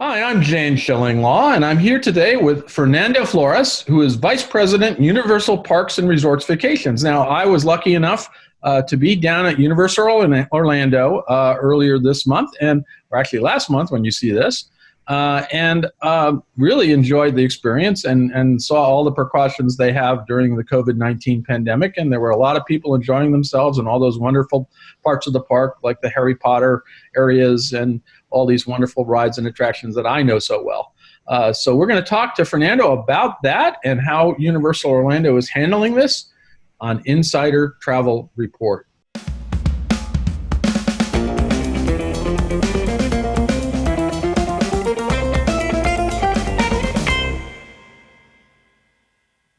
Hi, I'm James Schillinglaw, and I'm here today with Fernando Flores, who is Vice President, Universal Parks and Resorts Vacations. Now, I was lucky enough to be down at Universal Orlando earlier this month, or actually last month when you see this, and really enjoyed the experience and saw all the precautions they have during the COVID-19 pandemic. And there were a lot of people enjoying themselves in all those wonderful parts of the park, like the Harry Potter areas and all these wonderful rides and attractions that I know so well. So we're going to talk to Fernando about that and how Universal Orlando is handling this on Insider Travel Report.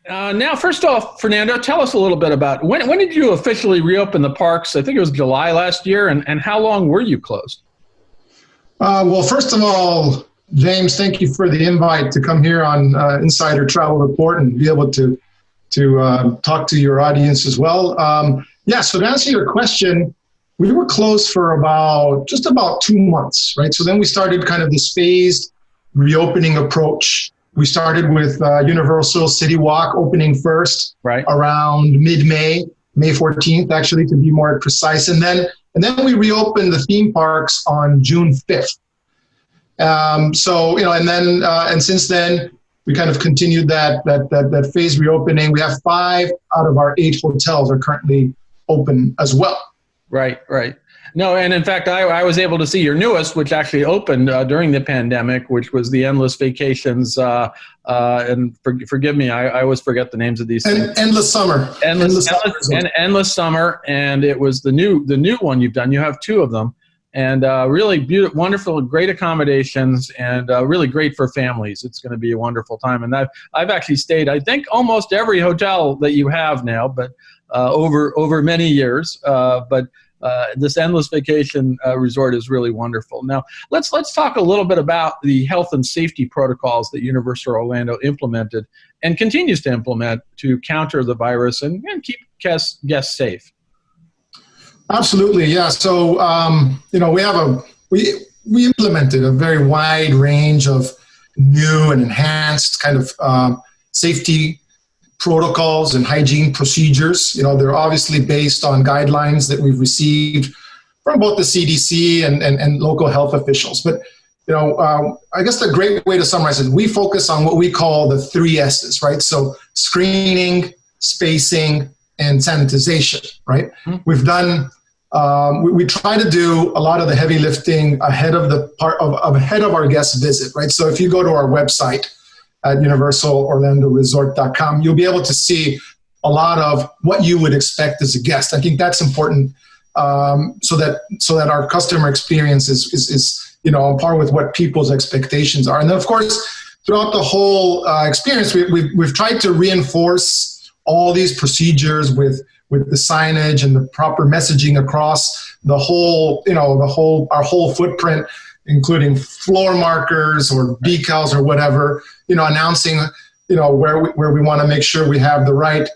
Now, first off, Fernando, tell us a little bit about when did you officially reopen the parks? I think it was July last year, and how long were you closed? Well, first of all, James, thank you for the invite to come here on Insider Travel Report and be able to talk to your audience as well. So to answer your question, we were closed for just about 2 months, right? So then we started kind of this phased reopening approach. We started with Universal City Walk opening first, right, around mid-May, May 14th, actually, to be more precise. And then we reopened the theme parks on June 5th. And since then, we kind of continued that phase reopening. We have 5 out of our 8 hotels are currently open as well. Right. No, and in fact, I was able to see your newest, which actually opened during the pandemic, which was the Endless Vacations. And forgive me, I always forget the names of these things. Endless Summer. Endless Summer, and it was the new one you've done. You have 2 of them, and really beautiful, wonderful, great accommodations, and really great for families. It's going to be a wonderful time. And I've actually stayed, I think, almost every hotel that you have now, but over many years. This Endless Vacation Resort is really wonderful. Now, let's talk a little bit about the health and safety protocols that Universal Orlando implemented and continues to implement to counter the virus and keep guests safe. Absolutely, yeah. So, we implemented a very wide range of new and enhanced kind of safety protocols and hygiene procedures. They're obviously based on guidelines that we've received from both the CDC and local health officials. But, I guess the great way to summarize it, we focus on what we call the 3 S's, right? So screening, spacing, and sanitization, right? Mm-hmm. We've done, we try to do a lot of the heavy lifting ahead of our guest visit, right? So if you go to our website, at universalorlandoresort.com, you'll be able to see a lot of what you would expect as a guest. I think that's important, so that our customer experience is on par with what people's expectations are. And then, of course, throughout the whole experience, we've tried to reinforce all these procedures with the signage and the proper messaging across the whole, our whole footprint, including floor markers or decals or whatever, announcing, where we want to make sure we have the right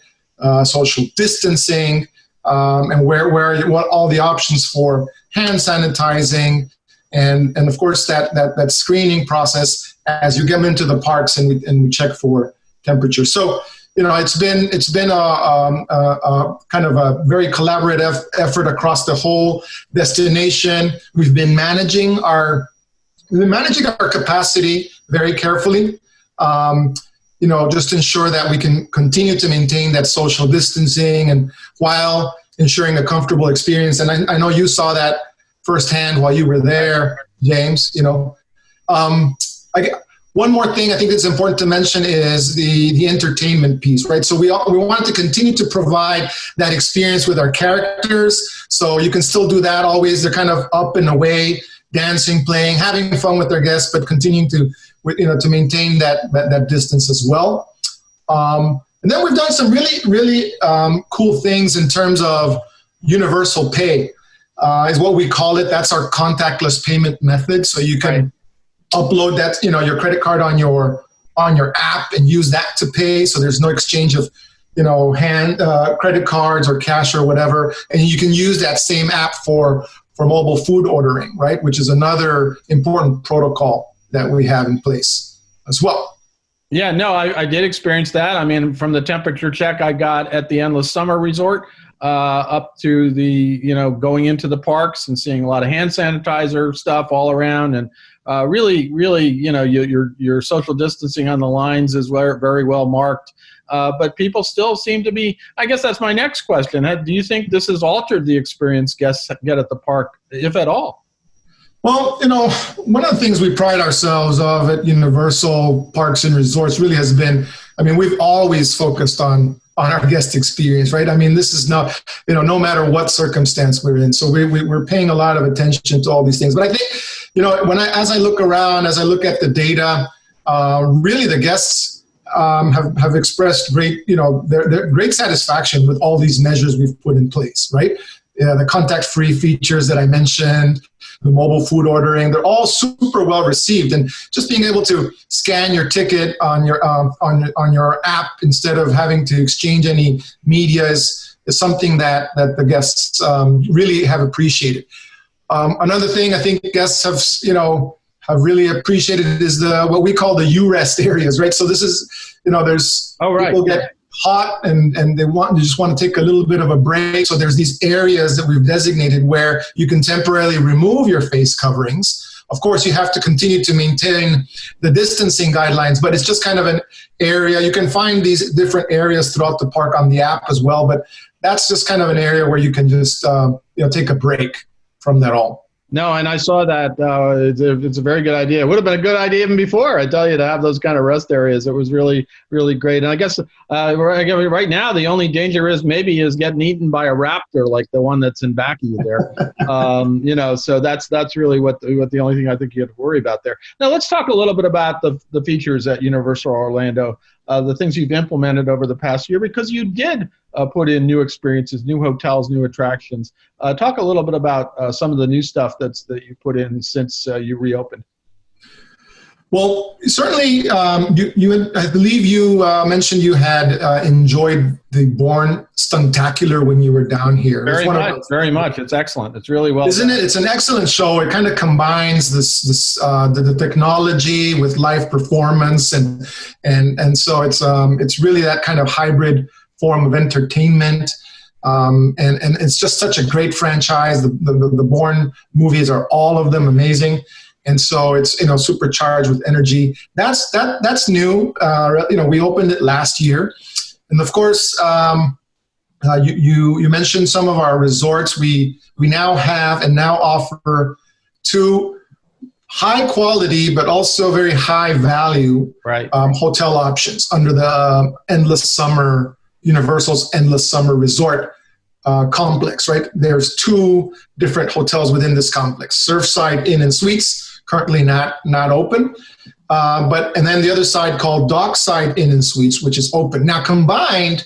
social distancing, and what all the options for hand sanitizing, and of course that screening process as you get into the parks and we check for temperature. So it's been a kind of a very collaborative effort across the whole destination. We've been managing our capacity very carefully, just to ensure that we can continue to maintain that social distancing and while ensuring a comfortable experience. And I know you saw that firsthand while you were there, James. One more thing I think that's important to mention is the entertainment piece, right? So we want to continue to provide that experience with our characters. So you can still do that always. They're kind of up and away, dancing, playing, having fun with their guests, but continuing to maintain that distance as well. And then we've done some really, really cool things in terms of Universal Pay, is what we call it. That's our contactless payment method. So you can upload that, your credit card on your app and use that to pay. So there's no exchange of, hand credit cards or cash or whatever. And you can use that same app for mobile food ordering, right? Which is another important protocol that we have in place as well. Yeah, no, I did experience that. I mean, from the temperature check I got at the Endless Summer Resort up to the, going into the parks and seeing a lot of hand sanitizer stuff all around, and really, your social distancing on the lines is very well marked. But people still seem to be, I guess that's my next question. Do you think this has altered the experience guests get at the park, if at all? Well, one of the things we pride ourselves of at Universal Parks and Resorts really has been, we've always focused on our guest experience, right? This is not, no matter what circumstance we're in. So we're paying a lot of attention to all these things. But I think, as I look around, as I look at the data, really the guests have expressed great, their great satisfaction with all these measures we've put in place, right? The contact-free features that I mentioned, the mobile food ordering, they're all super well received. And just being able to scan your ticket on your app instead of having to exchange any media is something that the guests really have appreciated. Another thing I think guests have really appreciated is what we call the U-Rest areas, right? So this is, there's people get hot and they just want to take a little bit of a break. So there's these areas that we've designated where you can temporarily remove your face coverings. Of course, you have to continue to maintain the distancing guidelines, but it's just kind of an area. You can find these different areas throughout the park on the app as well, but that's just kind of an area where you can just take a break from that all. No, and I saw that. It's a very good idea. It would have been a good idea even before, I tell you, to have those kind of rest areas. It was really, really great. And I guess right now the only danger is getting eaten by a raptor like the one that's in back of you there. So that's really what the only thing I think you have to worry about there. Now let's talk a little bit about the features at Universal Orlando, the things you've implemented over the past year, because you did put in new experiences, new hotels, new attractions. Talk a little bit about some of the new stuff that you put in since you reopened. Well, certainly, I believe you mentioned you had enjoyed the Bourne Stuntacular when you were down here. Very much. It's excellent. It's really well Isn't done. it? It's an excellent show. It kind of combines the technology with live performance, and so it's really that kind of hybrid form of entertainment. And it's just such a great franchise. The Bourne movies are all of them amazing. And so it's, supercharged with energy. That's new. We opened it last year. And of course, you mentioned some of our resorts. We now have and now offer 2 high quality, but also very high value hotel options under the Universal's Endless Summer Resort complex, right? There's 2 different hotels within this complex. Surfside Inn and Suites, currently not open. And then the other side called Dockside Inn and Suites, which is open. Now combined,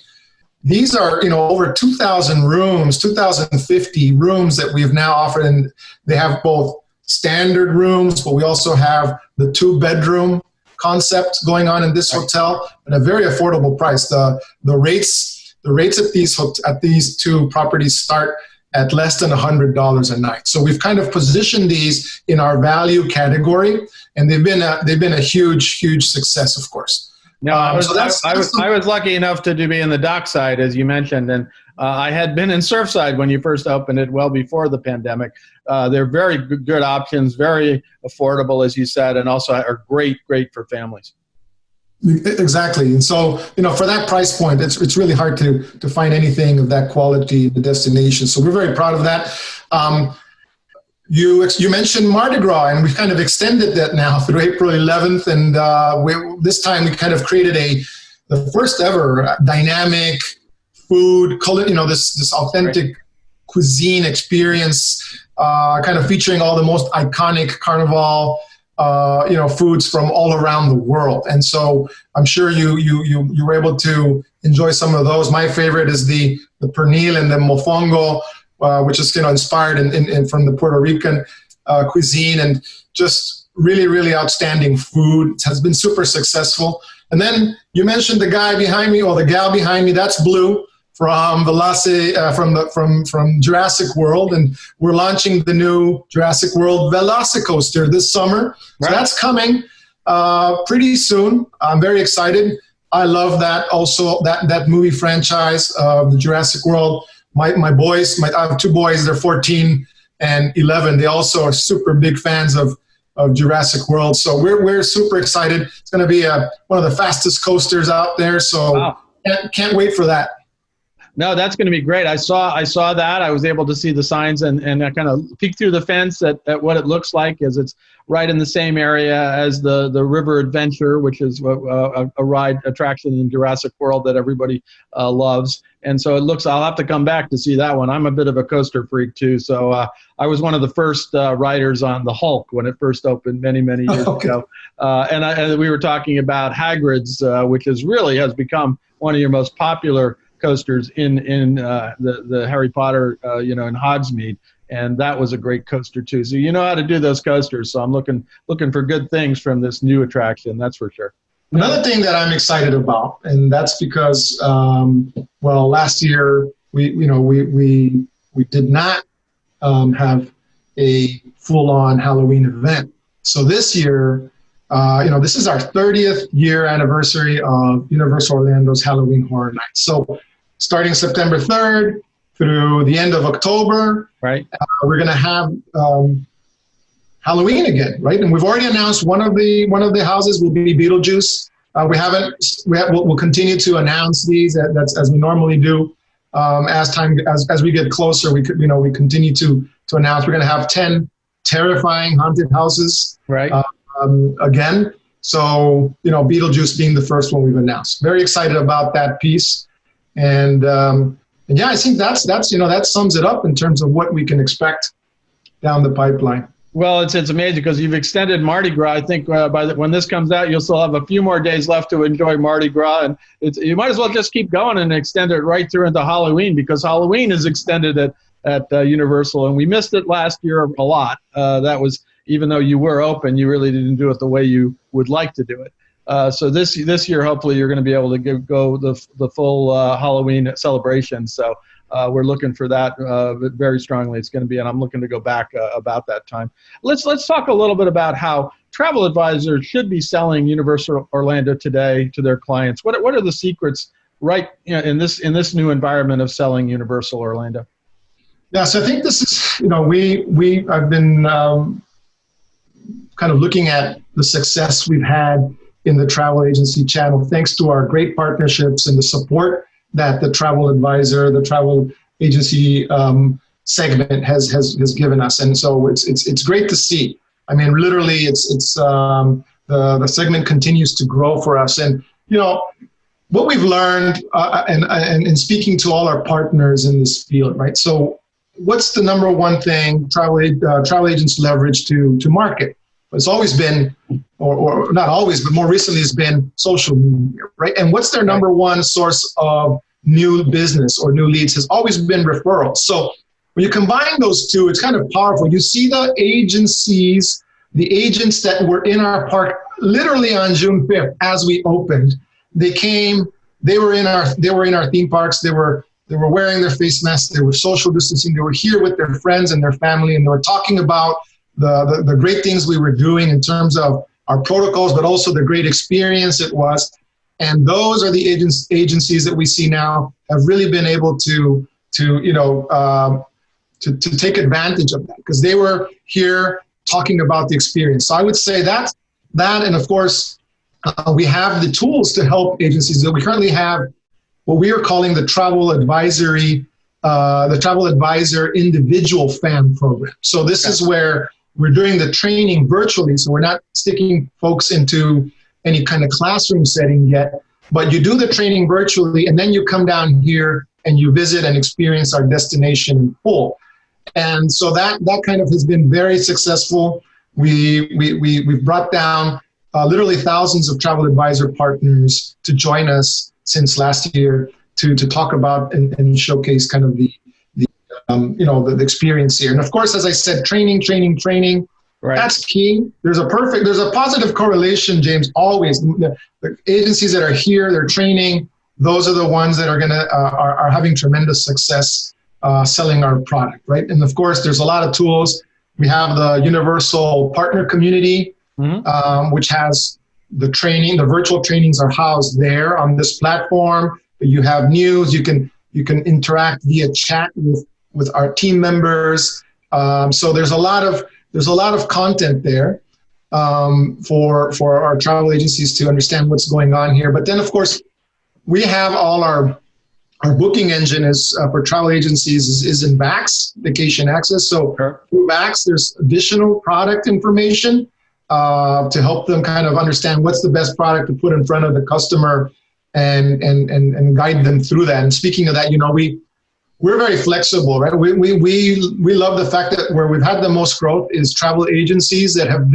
these are, over 2,000 rooms, 2,050 rooms that we've now offered. And they have both standard rooms, but we also have the 2-bedroom concept going on in this hotel at a very affordable price. The rates at these 2 properties start at less than $100 a night. So we've kind of positioned these in our value category, and they've been a huge success, of course. No, I was lucky enough to be in the Dockside, as you mentioned, and I had been in Surfside when you first opened it, well before the pandemic. They're very good options, very affordable, as you said, and also are great for families. Exactly. And so, for that price point, it's really hard to find anything of that quality in the destination. So we're very proud of that. You mentioned Mardi Gras, and we've kind of extended that now through April 11th. And this time we kind of created the first ever dynamic food, this authentic cuisine experience, kind of featuring all the most iconic Carnival foods from all around the world. And so I'm sure you were able to enjoy some of those. My favorite is the pernil and the mofongo, which is inspired in from the Puerto Rican cuisine, and just really outstanding food. It has been super successful. And then you mentioned the guy behind me, or the gal behind me. That's Blue from from Jurassic World, and we're launching the new Jurassic World Velocicoaster this summer. So that's coming pretty soon. I'm very excited. I love that also, that movie franchise of the Jurassic World. My boys, I have two boys, they're 14 and 11. They also are super big fans of Jurassic World. So we're super excited. It's going to be one of the fastest coasters out there. So wow. Can't wait for that. No, that's going to be great. I saw that. I was able to see the signs and I kind of peeked through the fence at what it looks like, as it's right in the same area as the River Adventure, which is a ride attraction in Jurassic World that everybody loves. And so I'll have to come back to see that one. I'm a bit of a coaster freak too. So I was one of the first riders on the Hulk when it first opened many years ago. And we were talking about Hagrid's, which has become one of your most popular coasters in the Harry Potter, in Hogsmeade, and that was a great coaster too. So you know how to do those coasters. So I'm looking for good things from this new attraction. That's for sure. Another thing that I'm excited about, and that's because, last year we did not have a full-on Halloween event. So this year, this is our 30th year anniversary of Universal Orlando's Halloween Horror Nights. So starting September 3rd through the end of October, right? We're going to have Halloween again, right? And we've already announced one of the houses will be Beetlejuice. We'll continue to announce these that's as we normally do. As we get closer, we continue to announce. We're going to have 10 terrifying haunted houses, right? Again. So, Beetlejuice being the first one we've announced. Very excited about that piece. And I think that sums it up in terms of what we can expect down the pipeline. Well, it's amazing because you've extended Mardi Gras. I think when this comes out, you'll still have a few more days left to enjoy Mardi Gras. And you might as well just keep going and extend it right through into Halloween, because Halloween is extended at Universal. And we missed it last year a lot. That was, even though you were open, you really didn't do it the way you would like to do it. So this year, hopefully, you're going to be able to go the full Halloween celebration. So we're looking for that very strongly. It's going to be, and I'm looking to go back about that time. Let's talk a little bit about how travel advisors should be selling Universal Orlando today to their clients. What are the secrets in this new environment of selling Universal Orlando? Yeah, so I think this is I've been kind of looking at the success we've had in the travel agency channel, thanks to our great partnerships and the support that the travel agency segment has given us. And so it's great to see. I mean, literally the segment continues to grow for us. And, what we've learned and speaking to all our partners in this field, right? So what's the number one thing travel agents leverage to market? It's always been, or not always, but more recently it's been social media, right? And what's their number one source of new business or new leads has always been referrals. So when you combine those two, it's kind of powerful. You see the agencies, the agents that were in our park literally on June 5th as we opened. They were in our theme parks. They were wearing their face masks. They were social distancing. They were here with their friends and their family, and they were talking about the great things we were doing in terms of our protocols, but also the great experience it was. And those are the agencies that we see now have really been able to take advantage of that, because they were here talking about the experience. So I would say that, and of course, we have the tools to help agencies. That we currently have what we are calling the Travel Advisor Individual Fan Program. So this is where we're doing the training virtually. So we're not sticking folks into any kind of classroom setting yet, but you do the training virtually, and then you come down here and you visit and experience our destination in full. And so that kind of has been very successful. We've brought down literally thousands of travel advisor partners to join us since last year to talk about and showcase kind of the experience here. And of course, as I said, training. Right. That's key. There's a positive correlation, James, always. The agencies that are here, they're training, those are the ones that are going to are having tremendous success selling our product, right? And of course, there's a lot of tools. We have the Universal Partner Community, which has the training. The virtual trainings are housed there on this platform. You have news. You can interact via chat with our team members. So there's a lot of content there for our travel agencies to understand what's going on here. But then, of course, we have all our booking engine is for travel agencies is in VAX, Vacation Access. So through VAX, there's additional product information to help them kind of understand what's the best product to put in front of the customer and guide them through that. And speaking of that, we're very flexible, right? We love the fact that where we've had the most growth is travel agencies that have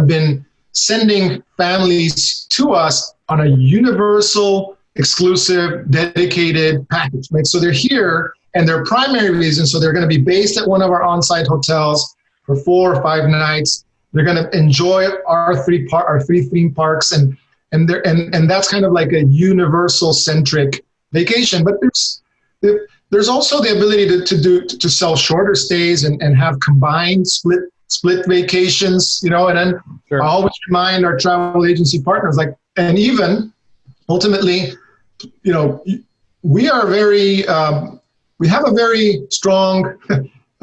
been sending families to us on a universal, exclusive, dedicated package, right? So they're here, and their primary reason, so they're going to be based at one of our on-site hotels for 4 or 5 nights. They're going to enjoy our three theme parks, and that's kind of like a universal centric vacation. But there's also the ability to sell shorter stays and have combined split vacations, and then I always remind our travel agency partners, and even ultimately, we are we have a very strong,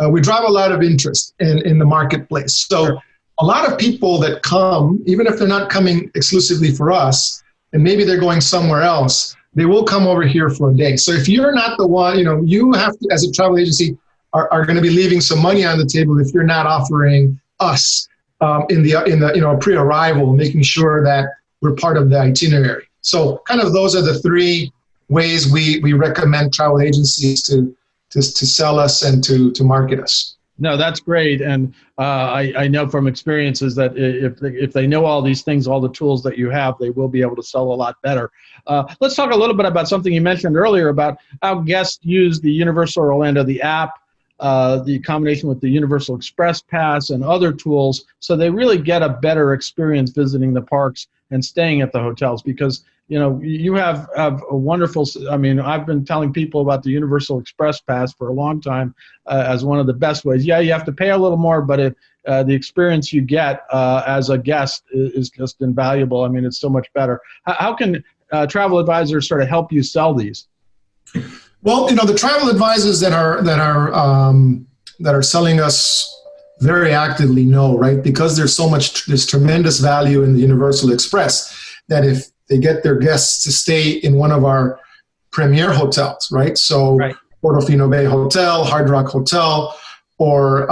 we drive a lot of interest in the marketplace. So a lot of people that come, even if they're not coming exclusively for us, and maybe they're going somewhere else, they will come over here for a day. So if you're not the one, you have to, as a travel agency, are going to be leaving some money on the table if you're not offering us in the pre-arrival, making sure that we're part of the itinerary. So kind of those are the 3 ways we recommend travel agencies to sell us and to market us. No, that's great. And I know from experiences that if they know all these things, all the tools that you have, they will be able to sell a lot better. Let's talk a little bit about something you mentioned earlier about how guests use the Universal Orlando, the app, the combination with the Universal Express Pass and other tools, so they really get a better experience visiting the parks and staying at the hotels. Because you have a wonderful, I've been telling people about the Universal Express Pass for a long time as one of the best ways. Yeah, you have to pay a little more, but the experience you get as a guest is just invaluable. It's so much better. How can travel advisors sort of help you sell these? Well, the travel advisors that are selling us very actively know, right? Because there's tremendous value in the Universal Express, that if they get their guests to stay in one of our premier hotels, right? So Portofino Bay Hotel, Hard Rock Hotel, or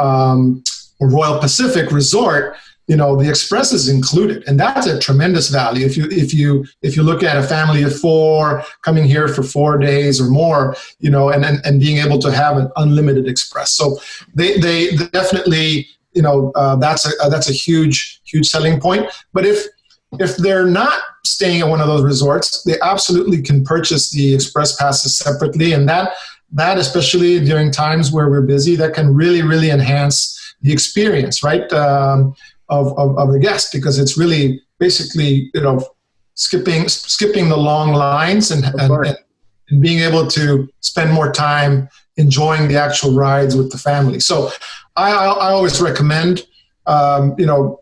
Royal Pacific Resort, the Express is included, and that's a tremendous value. If you look at a family of 4 coming here for 4 days or more, and being able to have an unlimited Express, so they definitely, that's a huge selling point. But if they're not staying at one of those resorts, they absolutely can purchase the Express passes separately, and that especially during times where we're busy, that can really enhance the experience, right? Of the guest, because it's really basically skipping the long lines and being able to spend more time enjoying the actual rides with the family. So I always recommend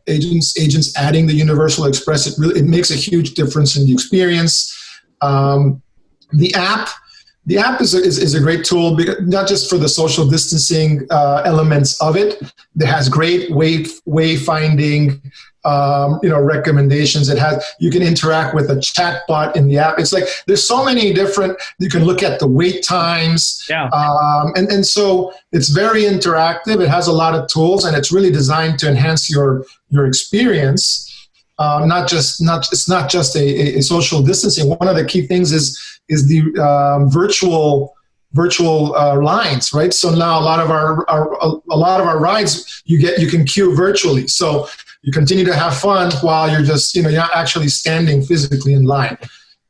agents adding the Universal Express. It makes a huge difference in the experience. The app is a great tool, not just for the social distancing elements of it. It has great wayfinding, recommendations. You can interact with a chat bot in the app. It's like there's so many different. You can look at the wait times, and so it's very interactive. It has a lot of tools, and it's really designed to enhance your experience. It's not just a social distancing. One of the key things is the virtual lines, right? So now a lot of our rides you can queue virtually. So you continue to have fun while you're just you're not actually standing physically in line.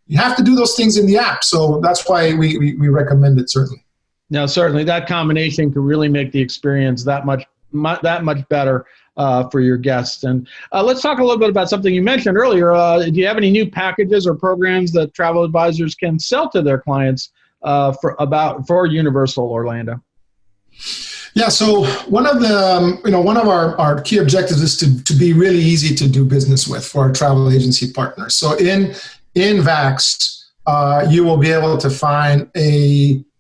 You have to do those things in the app. So that's why we recommend it, certainly. Now, certainly that combination can really make the experience that much better. for your guests. And let's talk a little bit about something you mentioned earlier. Do you have any new packages or programs that travel advisors can sell to their clients for Universal Orlando? Yeah, so one of our key objectives is to be really easy to do business with for our travel agency partners. So in VAX, you will be able to find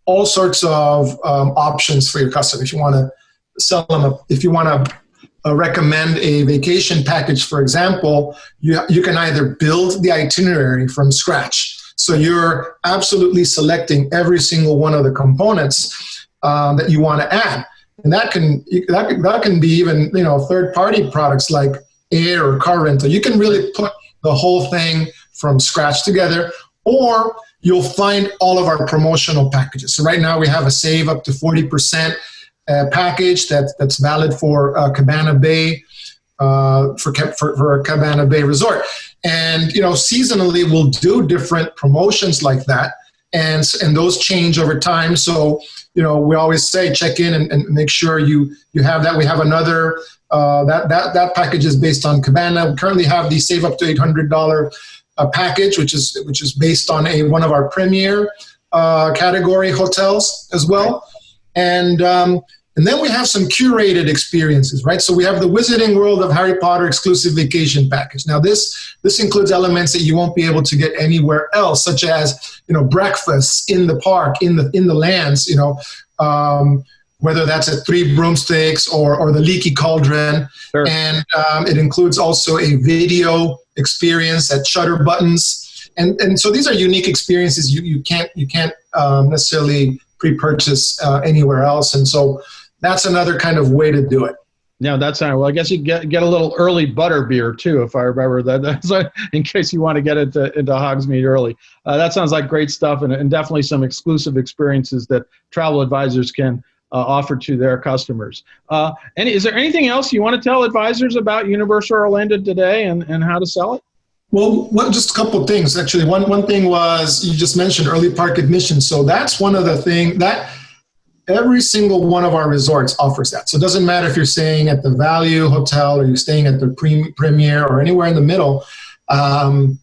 all sorts of options for your customer. If you want to sell them, if you want to recommend a vacation package, for example, you can either build the itinerary from scratch. So you're absolutely selecting every single one of the components that you want to add. And that can be even, third-party products like air or car rental. You can really put the whole thing from scratch together, or you'll find all of our promotional packages. So right now we have a save up to 40% package that's valid for Cabana Bay, for a Cabana Bay resort. And, seasonally we'll do different promotions like that. And those change over time. So, we always say check in and make sure you have that. We have another, that package is based on Cabana. We currently have the save up to $800 package, which is based on one of our premier category hotels as well. And then we have some curated experiences, right? So we have the Wizarding World of Harry Potter exclusive vacation package. Now this includes elements that you won't be able to get anywhere else, such as, breakfasts in the park, in the lands, whether that's at Three Broomsticks or the Leaky Cauldron. Sure. And it includes also a video experience at Shutter Buttons. And so these are unique experiences you can't necessarily pre-purchase anywhere else. And so that's another kind of way to do it. Yeah, that's not, well, I guess you get a little early butter beer too, if I remember that. That's in case you want to get into Hogsmeade early. That sounds like great stuff, and definitely some exclusive experiences that travel advisors can offer to their customers. And is there anything else you want to tell advisors about Universal Orlando today and how to sell it? Well, just a couple of things, actually. One thing was, you just mentioned early park admission. So that's one of the things that every single one of our resorts offers that. So it doesn't matter if you're staying at the Value Hotel or you're staying at the Premier or anywhere in the middle. All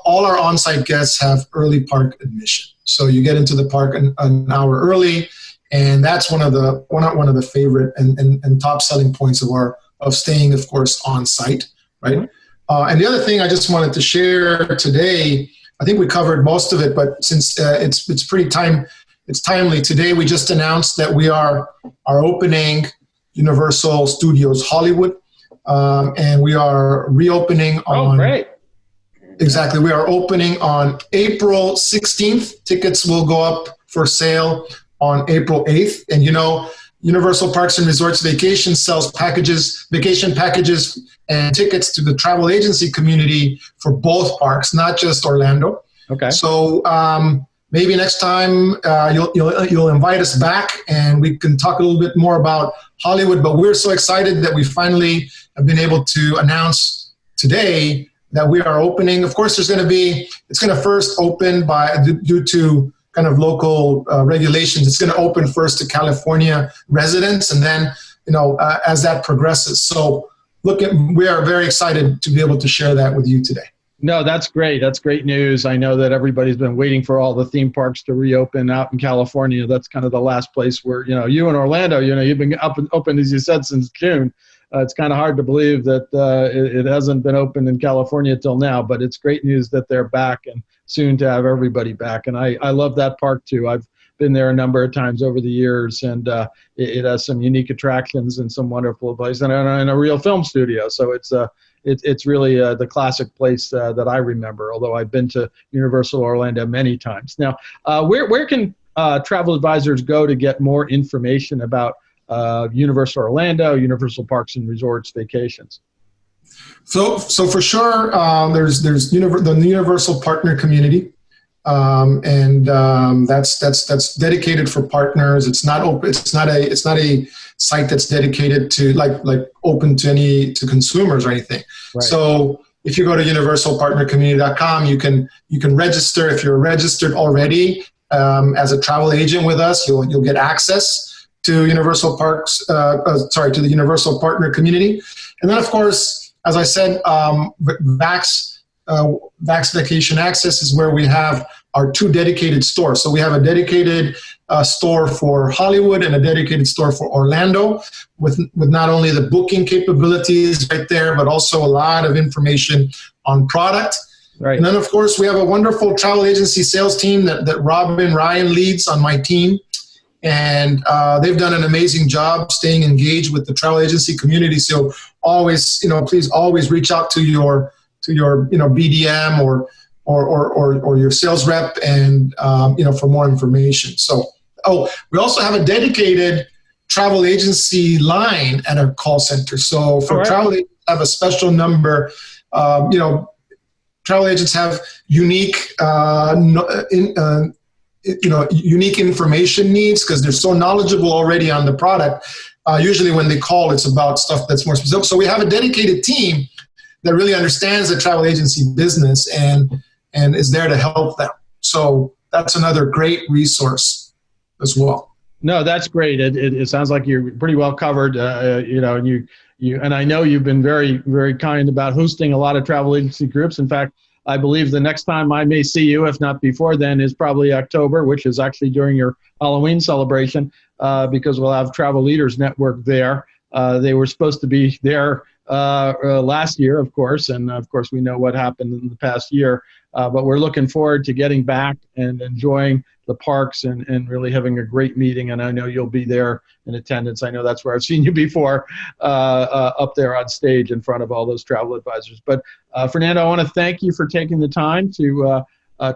our on-site guests have early park admission. So you get into the park an hour early, and that's one of the favorite and top selling points of staying, of course, on site, right? Mm-hmm. And the other thing I just wanted to share today, I think we covered most of it, but since it's timely. Today we just announced that we are opening Universal Studios Hollywood, and we are reopening on. Oh, great! Exactly, we are opening on April 16th. Tickets will go up for sale on April 8th, and Universal Parks and Resorts Vacation sells vacation packages and tickets to the travel agency community for both parks, not just Orlando. Okay. So maybe next time you'll invite us back and we can talk a little bit more about Hollywood. But we're so excited that we finally have been able to announce today that we are opening. Of course, it's going to first open due to kind of local regulations. It's going to open first to California residents, and then, as that progresses. So we are very excited to be able to share that with you today. No, that's great. That's great news. I know that everybody's been waiting for all the theme parks to reopen out in California. That's kind of the last place where, you in Orlando, you've been up and open, as you said, since June. It's kind of hard to believe that it hasn't been open in California till now, but it's great news that they're back and soon to have everybody back. And I love that park too. I've been there a number of times over the years, and it has some unique attractions and some wonderful places, and a real film studio. So it's really the classic place that I remember, although I've been to Universal Orlando many times. Now, where can travel advisors go to get more information about Universal Orlando, Universal Parks and Resorts vacations? So for sure, there's the Universal Partner Community, and that's dedicated for partners. It's not open. It's not a site that's dedicated to like open to consumers or anything. Right. So if you go to universalpartnercommunity.com, you can register. If you're registered already as a travel agent with us, you'll get access to Universal Parks, to the Universal Partner community. And then, of course, as I said, Vax Vacation Access is where we have our 2 dedicated stores. So we have a dedicated store for Hollywood and a dedicated store for Orlando with not only the booking capabilities right there, but also a lot of information on product. Right. And then, of course, we have a wonderful travel agency sales team that Robin Ryan leads on my team. And they've done an amazing job staying engaged with the travel agency community. So always, please always reach out to your BDM or your sales rep and for more information. So, we also have a dedicated travel agency line at our call center. So for travel agents, have a special number. Travel agents have unique unique information needs because they're so knowledgeable already on the product. Usually when they call, it's about stuff that's more specific. So we have a dedicated team that really understands the travel agency business and is there to help them. So that's another great resource as well. No, that's great. It sounds like you're pretty well covered, and and I know you've been very, very kind about hosting a lot of travel agency groups. In fact, I believe the next time I may see you, if not before then, is probably October, which is actually during your Halloween celebration, because we'll have Travel Leaders Network there. They were supposed to be there last year, of course, and of course we know what happened in the past year. But we're looking forward to getting back and enjoying the parks and really having a great meeting. And I know you'll be there in attendance. I know that's where I've seen you before, up there on stage in front of all those travel advisors. But Fernando, I want to thank you for taking the time to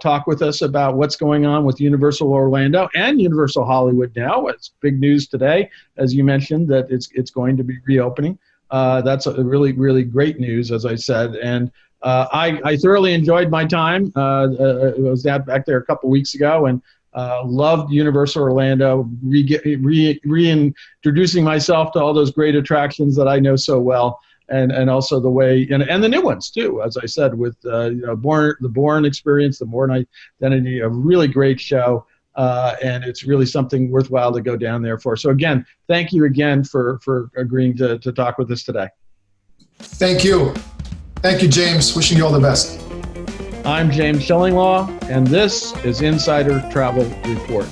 talk with us about what's going on with Universal Orlando and Universal Hollywood now. It's big news today, as you mentioned, that it's going to be reopening. That's a really, really great news, as I said. And I thoroughly enjoyed my time. I was back there a couple weeks ago and loved Universal Orlando, reintroducing myself to all those great attractions that I know so well, and also the way, and the new ones too, as I said, with the Bourne Experience, the Bourne Identity, a really great show. And it's really something worthwhile to go down there for. So again, thank you again for agreeing to talk with us today. Thank you. Thank you, James. Wishing you all the best. I'm James Shillinglaw, and this is Insider Travel Report.